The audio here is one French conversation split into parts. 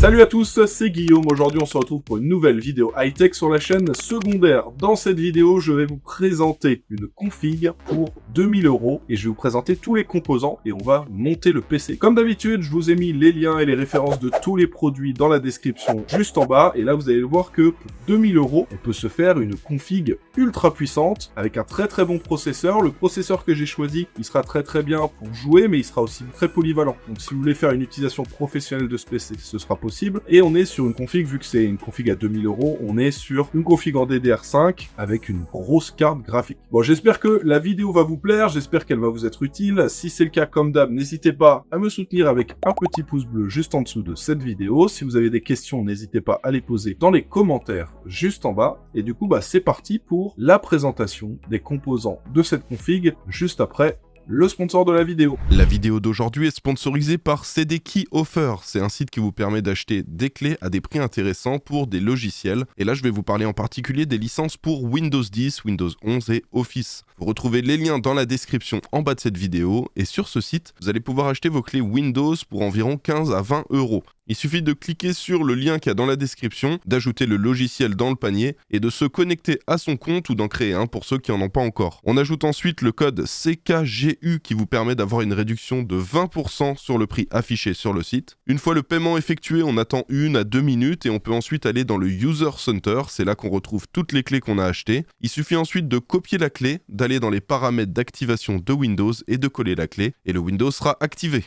Salut à tous, c'est Guillaume. Aujourd'hui, on se retrouve pour une nouvelle vidéo high-tech sur la chaîne secondaire. Dans cette vidéo, je vais vous présenter une config pour 2000 € et je vais vous présenter tous les composants et on va monter le PC. Comme d'habitude, je vous ai mis les liens et les références de tous les produits dans la description juste en bas. Et là, vous allez voir que pour 2000 €, on peut se faire une config ultra puissante avec un très bon processeur. Le processeur que j'ai choisi, il sera très bien pour jouer, mais il sera aussi très polyvalent. Donc, si vous voulez faire une utilisation professionnelle de ce PC, ce sera possible. Et on est sur une config, vu que c'est une config à 2000 €, on est sur une config en DDR5 avec une grosse carte graphique. Bon, j'espère que la vidéo va vous plaire, j'espère qu'elle va vous être utile. Si c'est le cas, comme d'hab, n'hésitez pas à me soutenir avec un petit pouce bleu juste en dessous de cette vidéo. Si vous avez des questions, n'hésitez pas à les poser dans les commentaires juste en bas. Et du coup, c'est parti pour la présentation des composants de cette config juste après le sponsor de la vidéo. La vidéo d'aujourd'hui est sponsorisée par CD Key Offer. C'est un site qui vous permet d'acheter des clés à des prix intéressants pour des logiciels. Et là, je vais vous parler en particulier des licences pour Windows 10, Windows 11 et Office. Vous retrouvez les liens dans la description en bas de cette vidéo. Et sur ce site, vous allez pouvoir acheter vos clés Windows pour environ 15 à 20 €. Il suffit de cliquer sur le lien qu'il y a dans la description, d'ajouter le logiciel dans le panier et de se connecter à son compte ou d'en créer un pour ceux qui n'en ont pas encore. On ajoute ensuite le code CKGU qui vous permet d'avoir une réduction de 20% sur le prix affiché sur le site. Une fois le paiement effectué, on attend 1 à 2 minutes et on peut ensuite aller dans le User Center. C'est là qu'on retrouve toutes les clés qu'on a achetées. Il suffit ensuite de copier la clé, d'aller dans les paramètres d'activation de Windows et de coller la clé et le Windows sera activé.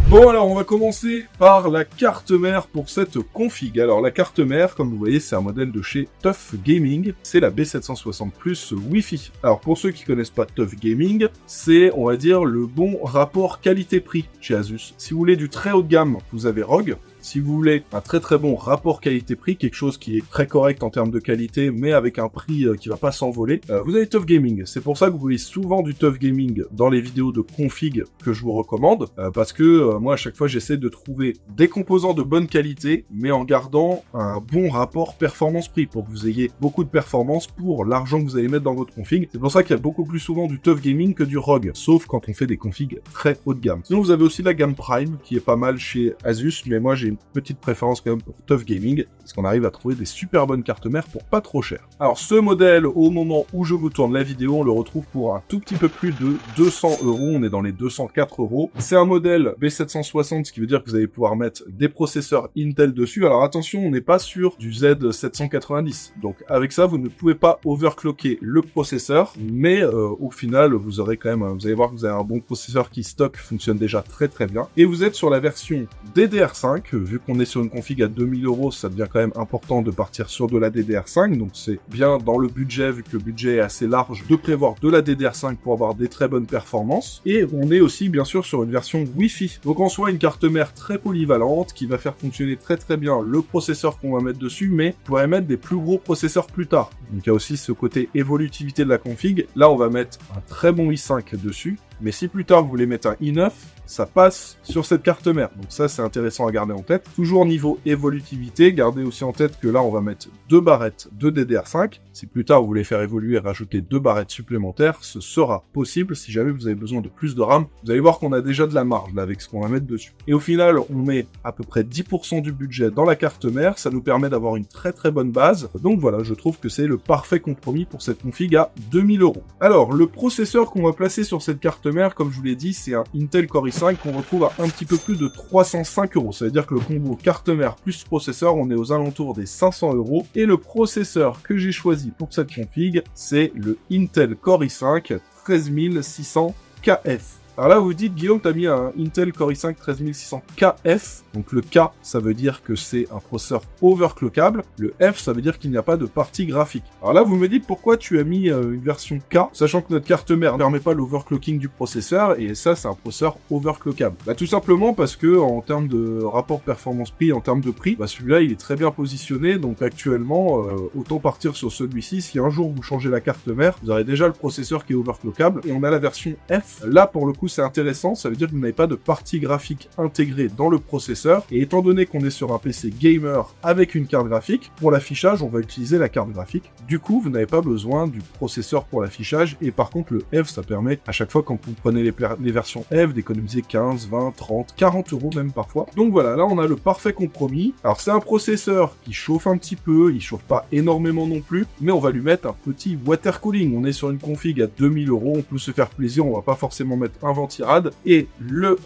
Bon, alors on va commencer par la carte mère pour cette config. Alors la carte mère, comme vous voyez, c'est un modèle de chez TUF Gaming. C'est la B760 Plus Wi-Fi. Alors pour ceux qui connaissent pas TUF Gaming, c'est, on va dire, le bon rapport qualité-prix chez Asus. Si vous voulez du très haut de gamme, vous avez ROG. Si vous voulez un très bon rapport qualité-prix, quelque chose qui est très correct en termes de qualité, mais avec un prix qui va pas s'envoler, vous avez TUF Gaming. C'est pour ça que vous voyez souvent du TUF Gaming dans les vidéos de config que je vous recommande, parce que moi à chaque fois j'essaie de trouver des composants de bonne qualité, mais en gardant un bon rapport performance-prix, pour que vous ayez beaucoup de performance pour l'argent que vous allez mettre dans votre config. C'est pour ça qu'il y a beaucoup plus souvent du TUF Gaming que du ROG, sauf quand on fait des configs très haut de gamme. Sinon vous avez aussi la gamme Prime, qui est pas mal chez Asus, mais moi j'ai une petite préférence quand même pour TUF Gaming, parce qu'on arrive à trouver des super bonnes cartes mères pour pas trop cher. Alors ce modèle, au moment où je vous tourne la vidéo, on le retrouve pour un tout petit peu plus de 200 €, on est dans les 204 €. C'est un modèle B760, ce qui veut dire que vous allez pouvoir mettre des processeurs Intel dessus. Alors attention, on n'est pas sur du Z790, donc avec ça vous ne pouvez pas overclocker le processeur, mais au final vous aurez quand même, vous allez voir que vous avez un bon processeur qui stock, fonctionne déjà très bien, et vous êtes sur la version DDR5, vu qu'on est sur une config à 2000 €, ça devient quand même important de partir sur de la DDR5, donc c'est bien dans le budget, vu que le budget est assez large, de prévoir de la DDR5 pour avoir des très bonnes performances. Et on est aussi bien sûr sur une version Wi-Fi. Donc en soi, une carte mère très polyvalente qui va faire fonctionner très bien le processeur qu'on va mettre dessus, mais on pourrait mettre des plus gros processeurs plus tard. Donc il y a aussi ce côté évolutivité de la config. Là, on va mettre un très bon i5 dessus, mais si plus tard vous voulez mettre un i9, ça passe sur cette carte mère. Donc ça, c'est intéressant à garder en tête. Toujours niveau évolutivité, gardez aussi en tête que là, on va mettre 2 barrettes de DDR5. Si plus tard, vous voulez faire évoluer et rajouter 2 barrettes supplémentaires, ce sera possible si jamais vous avez besoin de plus de RAM. Vous allez voir qu'on a déjà de la marge là avec ce qu'on va mettre dessus. Et au final, on met à peu près 10% du budget dans la carte mère. Ça nous permet d'avoir une très bonne base. Donc voilà, je trouve que c'est le parfait compromis pour cette config à 2000 €. Alors, le processeur qu'on va placer sur cette carte mère, comme je vous l'ai dit, c'est un Intel Core i5 qu'on retrouve à un petit peu plus de 305 €. Ça veut dire que le combo carte mère plus processeur, on est aux alentours des 500 €. Et le processeur que j'ai choisi pour cette config, c'est le Intel Core i5 13600 KF. Alors là, vous vous dites, Guillaume, t'as mis un Intel Core i5 13600 KF. Donc le K, ça veut dire que c'est un processeur overclockable. Le F, ça veut dire qu'il n'y a pas de partie graphique. Alors là, vous me dites pourquoi tu as mis une version K, sachant que notre carte mère ne permet pas l'overclocking du processeur, et ça, c'est un processeur overclockable. Tout simplement parce que, en termes de rapport performance-prix, en termes de prix, celui-là, il est très bien positionné. Donc actuellement, autant partir sur celui-ci. Si un jour vous changez la carte mère, vous aurez déjà le processeur qui est overclockable, et on a la version F. Là, pour le coup, coup c'est intéressant, ça veut dire que vous n'avez pas de partie graphique intégrée dans le processeur, et étant donné qu'on est sur un PC gamer avec une carte graphique, pour l'affichage on va utiliser la carte graphique. Du coup vous n'avez pas besoin du processeur pour l'affichage, et par contre le EV ça permet à chaque fois quand vous prenez les versions EV d'économiser 15, 20, 30, 40 euros même parfois. Donc voilà, là on a le parfait compromis. Alors c'est un processeur qui chauffe un petit peu, il chauffe pas énormément non plus, mais on va lui mettre un petit water cooling. On est sur une config à 2000 euros, on peut se faire plaisir, on va pas forcément mettre un ventirad, et le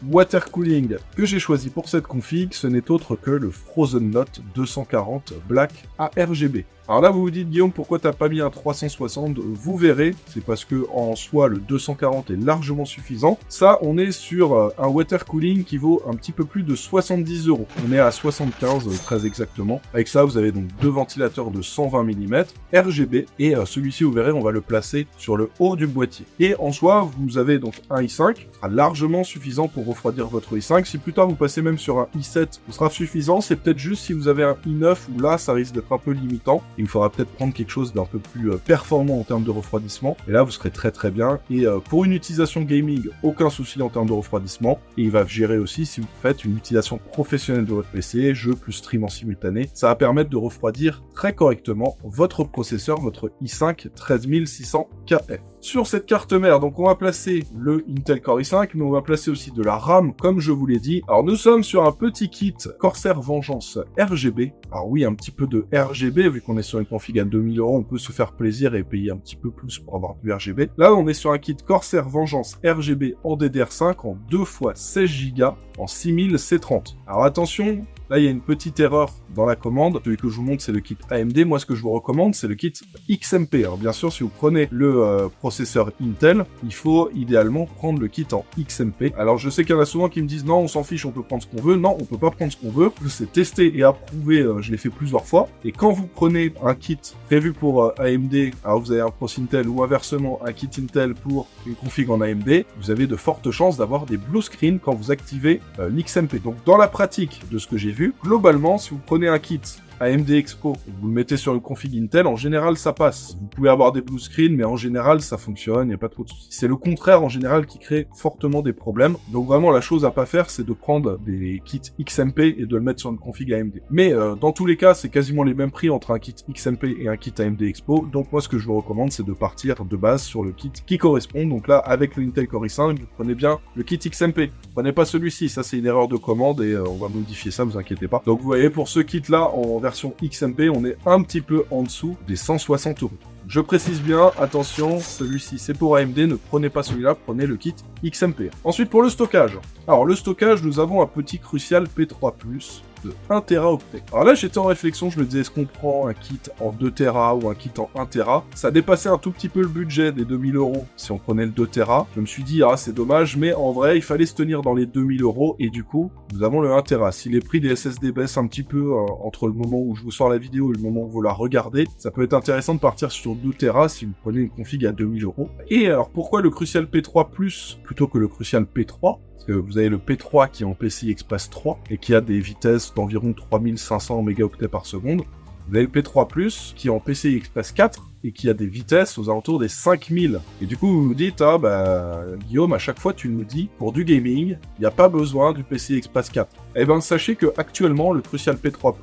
water cooling que j'ai choisi pour cette config, ce n'est autre que le Frozen Note 240 Black ARGB. Alors là, vous vous dites, Guillaume, pourquoi t'as pas mis un 360? Vous verrez, c'est parce que en soi, le 240 est largement suffisant. Ça, on est sur un water cooling qui vaut un petit peu plus de 70 euros. On est à 75, très exactement. Avec ça, vous avez donc deux ventilateurs de 120 mm RGB, et celui-ci, vous verrez, on va le placer sur le haut du boîtier. Et en soi, vous avez donc un i5, qui sera largement suffisant pour refroidir votre i5. Si plus tard, vous passez même sur un i7, ce sera suffisant. C'est peut-être juste si vous avez un i9, où là, ça risque d'être un peu limitant. Il faudra peut-être prendre quelque chose d'un peu plus performant en termes de refroidissement, et là vous serez très très bien. Et pour une utilisation gaming, aucun souci en termes de refroidissement, et il va gérer aussi si vous faites une utilisation professionnelle de votre PC, jeu plus stream en simultané, ça va permettre de refroidir très correctement votre processeur, votre i5 13600KF. Sur cette carte mère, donc on va placer le Intel Core i5, mais on va placer aussi de la RAM, comme je vous l'ai dit. Alors nous sommes sur un petit kit Corsair Vengeance RGB. Alors oui, un petit peu de RGB, vu qu'on est sur une config à 2000 euros, on peut se faire plaisir et payer un petit peu plus pour avoir du RGB. Là, on est sur un kit Corsair Vengeance RGB en DDR5 en 2 x 16 Go en 6000 C30. Alors attention, là, il y a une petite erreur dans la commande. Celui que je vous montre, c'est le kit AMD. Moi, ce que je vous recommande, c'est le kit XMP. Alors, bien sûr, si vous prenez le processeur Intel, il faut idéalement prendre le kit en XMP. Alors, je sais qu'il y en a souvent qui me disent « Non, on s'en fiche, on peut prendre ce qu'on veut. » Non, on peut pas prendre ce qu'on veut. C'est testé et approuvé. Je l'ai fait plusieurs fois. Et quand vous prenez un kit prévu pour AMD, alors vous avez un processeur Intel ou inversement un kit Intel pour une config en AMD, vous avez de fortes chances d'avoir des blue screens quand vous activez l'XMP. Donc, dans la pratique de ce que j'ai vu, globalement, si vous prenez un kit AMD Expo, vous le mettez sur une config Intel, en général ça passe. Vous pouvez avoir des blue screens, mais en général ça fonctionne, il n'y a pas trop de soucis. C'est le contraire en général qui crée fortement des problèmes. Donc vraiment la chose à pas faire, c'est de prendre des kits XMP et de le mettre sur une config AMD. Mais dans tous les cas, c'est quasiment les mêmes prix entre un kit XMP et un kit AMD Expo. Donc moi ce que je vous recommande, c'est de partir de base sur le kit qui correspond. Donc là, avec le Intel Core i5, vous prenez bien le kit XMP. Prenez pas celui-ci, ça c'est une erreur de commande et on va modifier ça, vous inquiétez pas. Donc vous voyez, pour ce kit là, en version XMP, on est un petit peu en dessous des 160 euros. Je précise bien, attention, celui-ci c'est pour AMD, ne prenez pas celui-là, prenez le kit XMP. Ensuite pour le stockage. Alors le stockage, nous avons un petit Crucial P3+, de 1 Teraoctet. Alors là j'étais en réflexion, je me disais est-ce qu'on prend un kit en 2 Tera ou un kit en 1 Tera. Ça dépassait un tout petit peu le budget des 2000 euros si on prenait le 2 Tera. Je me suis dit ah c'est dommage, mais en vrai il fallait se tenir dans les 2000 euros et du coup nous avons le 1 Tera. Si les prix des SSD baissent un petit peu entre le moment où je vous sors la vidéo et le moment où vous la regardez, ça peut être intéressant de partir sur 2 Tera si vous prenez une config à 2000 euros. Et alors pourquoi le Crucial P3 Plus plutôt que le Crucial P3? Parce que vous avez le P3 qui est en PCI Express 3 et qui a des vitesses d'environ 3500 mégaoctets par seconde. Vous avez le P3+, qui est en PCI Express 4 et qui a des vitesses aux alentours des 5000. Et du coup, vous vous dites, ah bah, Guillaume, à chaque fois, tu nous dis, pour du gaming, il n'y a pas besoin du PCI Express 4. Eh ben, sachez que actuellement, le Crucial P3+,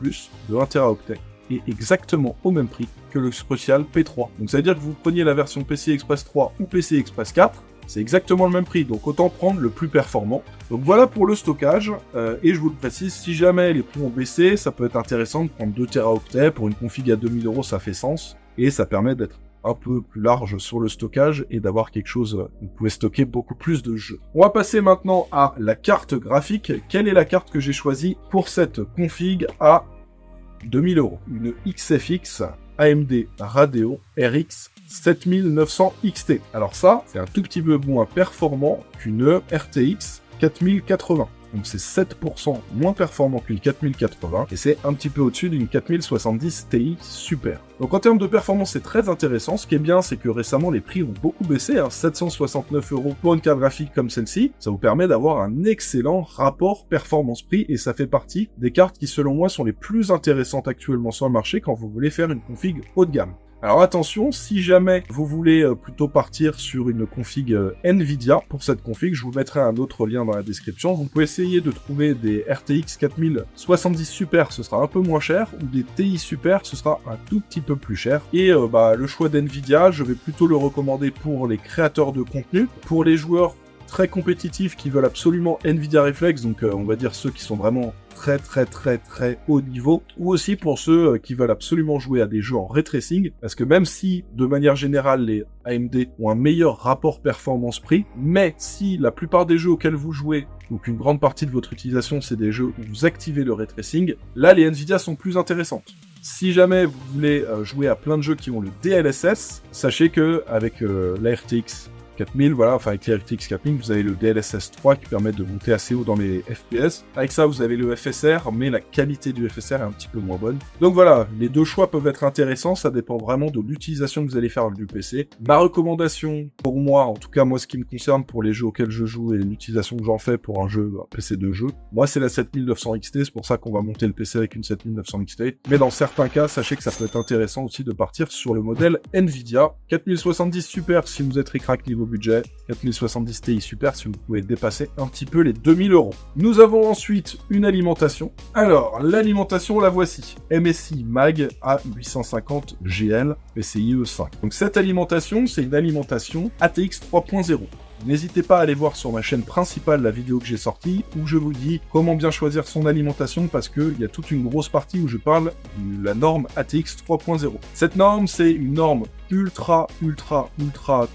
de 1 Teraoctet, est exactement au même prix que le Crucial P3. Donc ça veut dire que vous preniez la version PCI Express 3 ou PCI Express 4, c'est exactement le même prix, donc autant prendre le plus performant. Donc voilà pour le stockage, et je vous le précise, si jamais les prix ont baissé, ça peut être intéressant de prendre 2 Teraoctets, pour une config à 2000 euros ça fait sens, et ça permet d'être un peu plus large sur le stockage et d'avoir quelque chose, vous pouvez stocker beaucoup plus de jeux. On va passer maintenant à la carte graphique. Quelle est la carte que j'ai choisie pour cette config à 2000 euros? Une XFX AMD Radeon RX 7900 XT. Alors ça, c'est un tout petit peu moins performant qu'une RTX 4080. Donc c'est 7% moins performant qu'une 4080 et c'est un petit peu au-dessus d'une 4070 Ti Super. Donc en termes de performance, c'est très intéressant. Ce qui est bien, c'est que récemment les prix ont beaucoup baissé, 769 € pour une carte graphique comme celle-ci. Ça vous permet d'avoir un excellent rapport performance-prix et ça fait partie des cartes qui selon moi sont les plus intéressantes actuellement sur le marché quand vous voulez faire une config haut de gamme. Alors attention, si jamais vous voulez plutôt partir sur une config Nvidia, pour cette config, je vous mettrai un autre lien dans la description. Vous pouvez essayer de trouver des RTX 4070 Super, ce sera un peu moins cher, ou des TI Super, ce sera un tout petit peu plus cher. Et le choix d'Nvidia, je vais plutôt le recommander pour les créateurs de contenu, pour les joueurs très compétitifs qui veulent absolument Nvidia Reflex, donc on va dire ceux qui sont vraiment très haut niveau, ou aussi pour ceux qui veulent absolument jouer à des jeux en ray tracing, parce que même si de manière générale les AMD ont un meilleur rapport performance-prix, mais si la plupart des jeux auxquels vous jouez, donc une grande partie de votre utilisation c'est des jeux où vous activez le ray tracing, là les Nvidia sont plus intéressantes. Si jamais vous voulez jouer à plein de jeux qui ont le DLSS, sachez que avec la RTX 4000, voilà, enfin avec les RTX 4000, vous avez le DLSS 3 qui permet de monter assez haut dans les FPS. Avec ça, vous avez le FSR, mais la qualité du FSR est un petit peu moins bonne. Donc voilà, les deux choix peuvent être intéressants, ça dépend vraiment de l'utilisation que vous allez faire du PC. Ma recommandation, pour moi, en tout cas moi ce qui me concerne pour les jeux auxquels je joue et l'utilisation que j'en fais pour un PC de jeu, moi c'est la 7900 XT, c'est pour ça qu'on va monter le PC avec une 7900 XT. Mais dans certains cas, sachez que ça peut être intéressant aussi de partir sur le modèle Nvidia. 4070 Super si vous êtes ric-rac niveau budget, 4070 Ti Super si vous pouvez dépasser un petit peu les 2000 €. Nous avons ensuite une alimentation. Alors, l'alimentation, la voici. MSI Mag A850 GL PCIe 5. Donc cette alimentation, c'est une alimentation ATX 3.0. N'hésitez pas à aller voir sur ma chaîne principale la vidéo que j'ai sortie où je vous dis comment bien choisir son alimentation parce qu'il y a toute une grosse partie où je parle de la norme ATX 3.0. Cette norme, c'est une norme ultra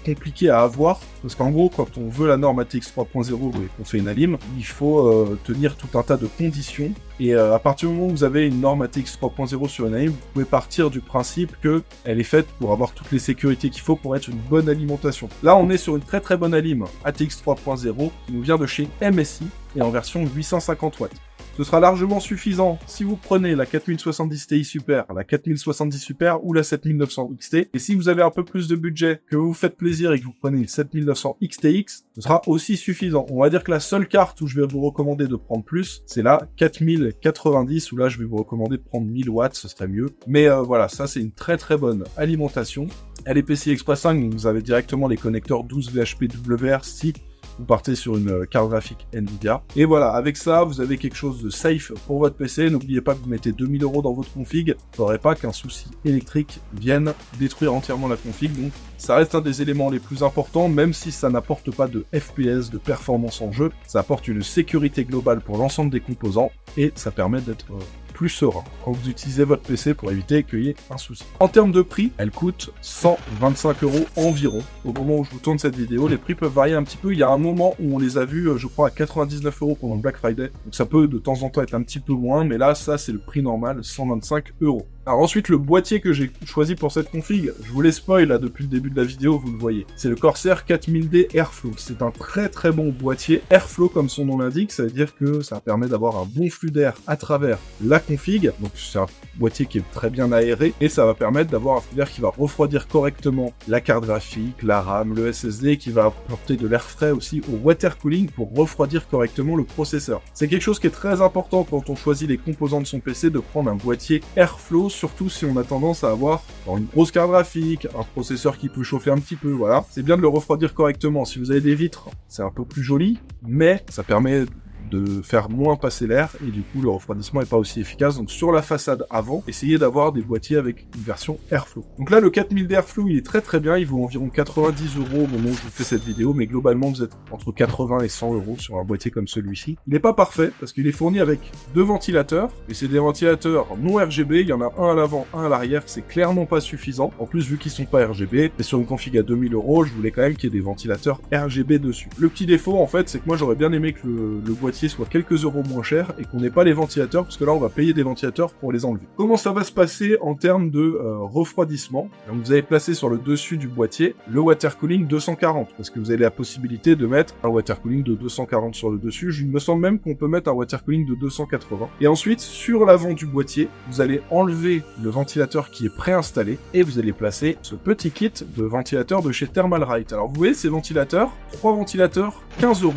compliquée à avoir parce qu'en gros, quand on veut la norme ATX 3.0 et qu'on fait une alim, il faut tenir tout un tas de conditions et à partir du moment où vous avez une norme ATX 3.0 sur une alim, vous pouvez partir du principe qu'elle est faite pour avoir toutes les sécurités qu'il faut pour être une bonne alimentation. Là, on est sur une très bonne alim ATX 3.0 qui nous vient de chez MSI et en version 850 watts. Ce sera largement suffisant si vous prenez la 4070 Ti Super, la 4070 Super ou la 7900 XT. Et si vous avez un peu plus de budget, que vous vous faites plaisir et que vous prenez une 7900 XTX, ce sera aussi suffisant. On va dire que la seule carte où je vais vous recommander de prendre plus, c'est la 4090 où là je vais vous recommander de prendre 1000 watts, ce serait mieux. Mais voilà, ça c'est une très bonne alimentation. Elle est PCI Express 5, donc vous avez directement les connecteurs 12 VHP WRC. Vous partez sur une carte graphique Nvidia. Et voilà, avec ça, vous avez quelque chose de safe pour votre PC. N'oubliez pas que vous mettez 2000 € dans votre config. Il ne faudrait pas qu'un souci électrique vienne détruire entièrement la config. Donc, ça reste un des éléments les plus importants, même si ça n'apporte pas de FPS, de performance en jeu. Ça apporte une sécurité globale pour l'ensemble des composants et ça permet d'être plus serein quand vous utilisez votre PC pour éviter qu'il y ait un souci. En termes de prix, elle coûte 125 € environ. Au moment où je vous tourne cette vidéo, les prix peuvent varier un petit peu. Il y a un moment où on les a vus, je crois, à 99 € pendant le Black Friday. Donc ça peut de temps en temps être un petit peu moins, mais là, ça, c'est le prix normal, 125 €. Alors ensuite, le boîtier que j'ai choisi pour cette config, je vous les spoil là depuis le début de la vidéo, vous le voyez. C'est le Corsair 4000D Airflow. C'est un très bon boîtier Airflow comme son nom l'indique, ça veut dire que ça permet d'avoir un bon flux d'air à travers la config. Donc c'est un boîtier qui est très bien aéré et ça va permettre d'avoir un flux d'air qui va refroidir correctement la carte graphique, la RAM, le SSD, qui va apporter de l'air frais aussi au water cooling pour refroidir correctement le processeur. C'est quelque chose qui est très important quand on choisit les composants de son PC de prendre un boîtier Airflow, surtout si on a tendance à avoir une grosse carte graphique, un processeur qui peut chauffer un petit peu, voilà. C'est bien de le refroidir correctement. Si vous avez des vitres, c'est un peu plus joli, mais ça permet de faire moins passer l'air et du coup le refroidissement n'est pas aussi efficace. Donc sur la façade avant, essayez d'avoir des boîtiers avec une version Airflow. Donc là le 4000D Airflow il est très bien, il vaut environ 90 € au moment où je vous fais cette vidéo, mais globalement vous êtes entre 80 et 100 € sur un boîtier comme celui-ci. Il n'est pas parfait parce qu'il est fourni avec deux ventilateurs et c'est des ventilateurs non RGB, il y en a un à l'avant, un à l'arrière, c'est clairement pas suffisant. En plus vu qu'ils sont pas RGB, et sur une config à 2000 €, je voulais quand même qu'il y ait des ventilateurs RGB dessus. Le petit défaut en fait c'est que moi j'aurais bien aimé que le boîtier soit quelques euros moins cher et qu'on n'ait pas les ventilateurs parce que là on va payer des ventilateurs pour les enlever. Comment ça va se passer en termes de refroidissement? Donc vous avez placé sur le dessus du boîtier le water cooling 240 parce que vous avez la possibilité de mettre un water cooling de 240 sur le dessus. Il me semble même qu'on peut mettre un water cooling de 280. Et ensuite sur l'avant du boîtier vous allez enlever le ventilateur qui est préinstallé et vous allez placer ce petit kit de ventilateur de chez Thermalright. Alors vous voyez ces ventilateurs, 3 ventilateurs, 15 €.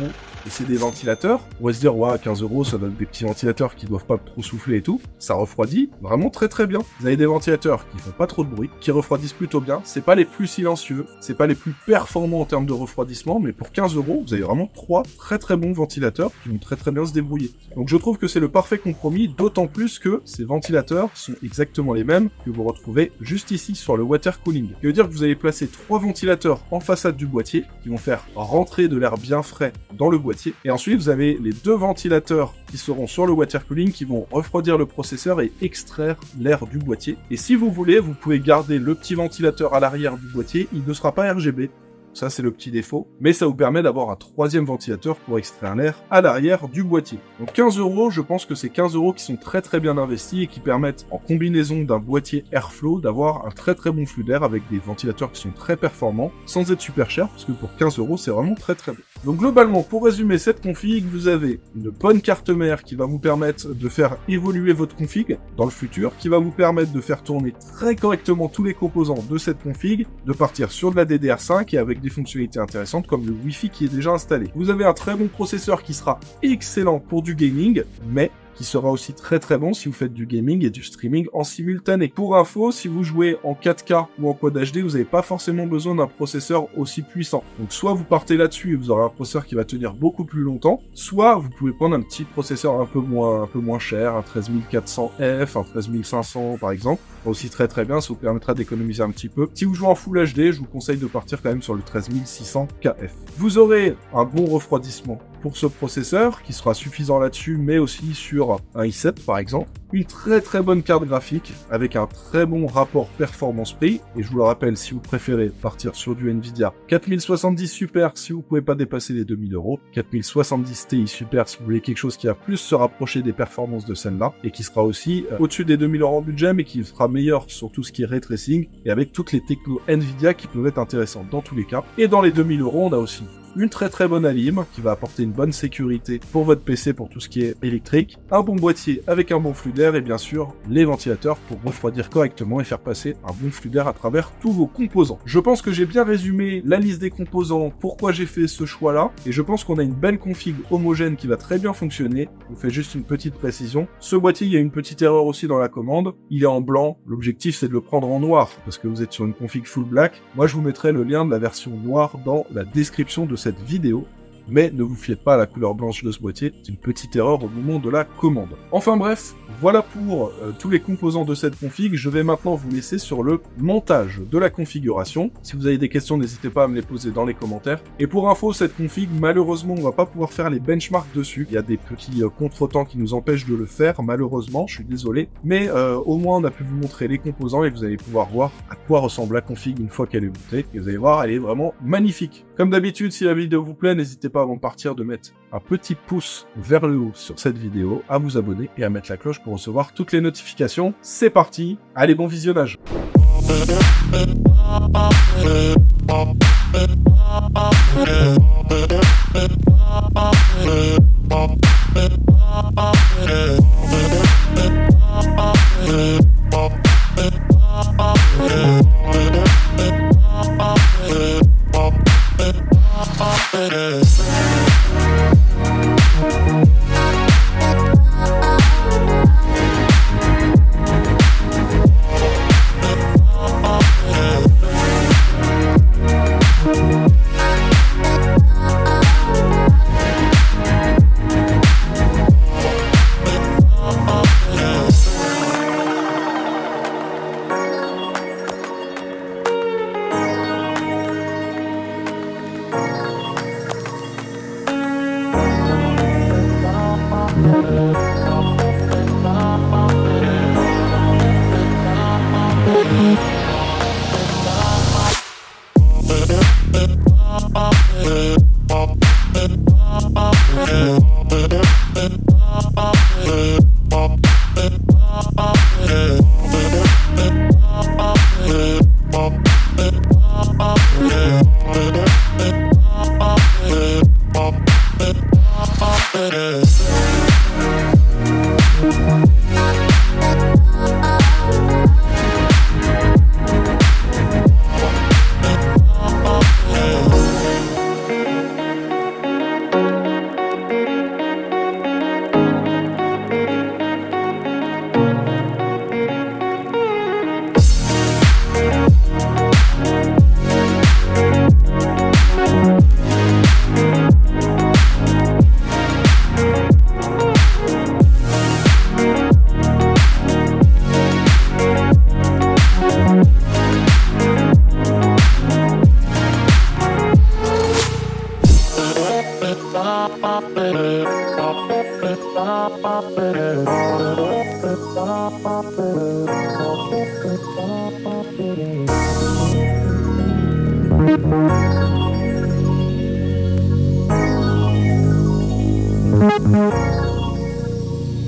Et c'est des ventilateurs, on va se dire, ouais, 15 €, ça donne des petits ventilateurs qui doivent pas trop souffler et tout. Ça refroidit vraiment très très bien. Vous avez des ventilateurs qui font pas trop de bruit, qui refroidissent plutôt bien. C'est pas les plus silencieux, c'est pas les plus performants en termes de refroidissement, mais pour 15 €, vous avez vraiment 3 très très bons ventilateurs qui vont très très bien se débrouiller. Donc je trouve que c'est le parfait compromis, d'autant plus que ces ventilateurs sont exactement les mêmes que vous retrouvez juste ici sur le water cooling. Ce qui veut dire que vous allez placer 3 ventilateurs en façade du boîtier qui vont faire rentrer de l'air bien frais dans le boîtier. Et ensuite, vous avez les 2 ventilateurs qui seront sur le water cooling qui vont refroidir le processeur et extraire l'air du boîtier. Et si vous voulez, vous pouvez garder le petit ventilateur à l'arrière du boîtier, il ne sera pas RGB. Ça, c'est le petit défaut. Mais ça vous permet d'avoir un 3e ventilateur pour extraire l'air à l'arrière du boîtier. Donc 15 €, je pense que c'est 15 € qui sont très très bien investis et qui permettent, en combinaison d'un boîtier Airflow, d'avoir un très très bon flux d'air avec des ventilateurs qui sont très performants, sans être super chers, parce que pour 15 €, c'est vraiment très très bon. Donc globalement, pour résumer cette config, vous avez une bonne carte mère qui va vous permettre de faire évoluer votre config dans le futur, qui va vous permettre de faire tourner très correctement tous les composants de cette config, de partir sur de la DDR5 et avec des fonctionnalités intéressantes comme le Wi-Fi qui est déjà installé. Vous avez un très bon processeur qui sera excellent pour du gaming, mais qui sera aussi très très bon si vous faites du gaming et du streaming en simultané. Pour info, si vous jouez en 4K ou en Quad HD, vous n'avez pas forcément besoin d'un processeur aussi puissant. Donc soit vous partez là-dessus et vous aurez un processeur qui va tenir beaucoup plus longtemps, soit vous pouvez prendre un petit processeur un peu moins cher, un 13400F, un 13500 par exemple, aussi très très bien, ça vous permettra d'économiser un petit peu. Si vous jouez en Full HD, je vous conseille de partir quand même sur le 13600KF. Vous aurez un bon refroidissement pour ce processeur, qui sera suffisant là-dessus, mais aussi sur un i7 par exemple. Une très très bonne carte graphique, avec un très bon rapport performance-prix, et je vous le rappelle, si vous préférez partir sur du Nvidia 4070 Super, si vous pouvez pas dépasser les 2000 €, 4070 Ti Super si vous voulez quelque chose qui va plus se rapprocher des performances de celle-là, et qui sera aussi au-dessus des 2000 € en budget, mais qui sera meilleur sur tout ce qui est ray tracing, et avec toutes les technos Nvidia qui peuvent être intéressantes dans tous les cas. Et dans les 2000 €, on a aussi une très très bonne alim qui va apporter une bonne sécurité pour votre PC pour tout ce qui est électrique, un bon boîtier avec un bon flux d'air et bien sûr les ventilateurs pour refroidir correctement et faire passer un bon flux d'air à travers tous vos composants. Je pense que j'ai bien résumé la liste des composants, pourquoi j'ai fait ce choix là, et je pense qu'on a une belle config homogène qui va très bien fonctionner. Je vous fais juste une petite précision. Ce boîtier, il y a une petite erreur aussi dans la commande, il est en blanc, l'objectif c'est de le prendre en noir parce que vous êtes sur une config full black. Moi je vous mettrai le lien de la version noire dans la description de cette vidéo, mais ne vous fiez pas à la couleur blanche de ce boîtier, c'est une petite erreur au moment de la commande. Enfin bref, voilà pour tous les composants de cette config. Je vais maintenant vous laisser sur le montage de la configuration. Si vous avez des questions, n'hésitez pas à me les poser dans les commentaires. Et pour info, cette config, malheureusement, on va pas pouvoir faire les benchmarks dessus. Il y a des petits contretemps qui nous empêchent de le faire, malheureusement, je suis désolé. Mais au moins, on a pu vous montrer les composants et vous allez pouvoir voir à quoi ressemble la config une fois qu'elle est montée. Et vous allez voir, elle est vraiment magnifique. Comme d'habitude, si la vidéo vous plaît, n'hésitez pas avant de partir de mettre un petit pouce vers le haut sur cette vidéo, à vous abonner et à mettre la cloche pour recevoir toutes les notifications. C'est parti, allez, bon visionnage.